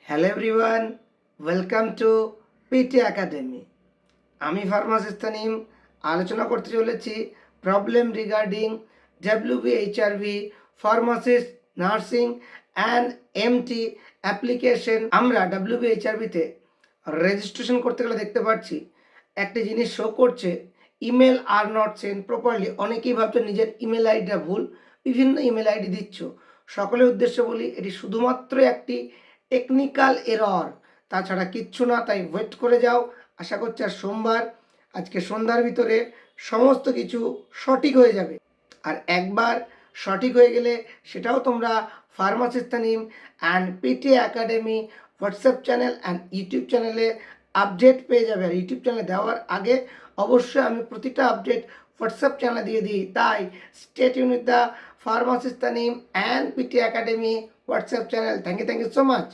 Hello everyone, welcome to PT academy. আমি pharmacist Tanim আলোচনা করতে চলেছি problem regarding WBHRB pharmacist nursing and MT application. আমরা ডাব্লিউবিএইচআরভিতে রেজিস্ট্রেশন করতে গেলে দেখতে পাচ্ছি একটি জিনিস শো করছে, email are not send properly. অনেকেই ভাবছো নিজের ইমেল আইডিটা ভুল, বিভিন্ন ইমেল আইডি দিচ্ছ। সকলের উদ্দেশ্যে বলি, এটি শুধুমাত্র একটি টেকনিক্যাল এরর, তাছাড়া কিচ্ছু না। তাই ওয়েট করে যাও। আশা করছি আর সোমবার, আজকে সন্ধ্যার ভিতরে সমস্ত কিছু সঠিক হয়ে যাবে। আর একবার সঠিক হয়ে গেলে সেটাও তোমরা pharmacist Tanim and PT academy WhatsApp channel and YouTube চ্যানেলে আপডেট পেয়ে যাবে। আর ইউটিউব চ্যানেলে দেওয়ার আগে অবশ্যই আমি প্রতিটা আপডেট হোয়াটসঅ্যাপ চ্যানেলে দিয়ে দিই। তাই stay tune with the pharmacist Tanim and PT academy WhatsApp channel. Thank you so much.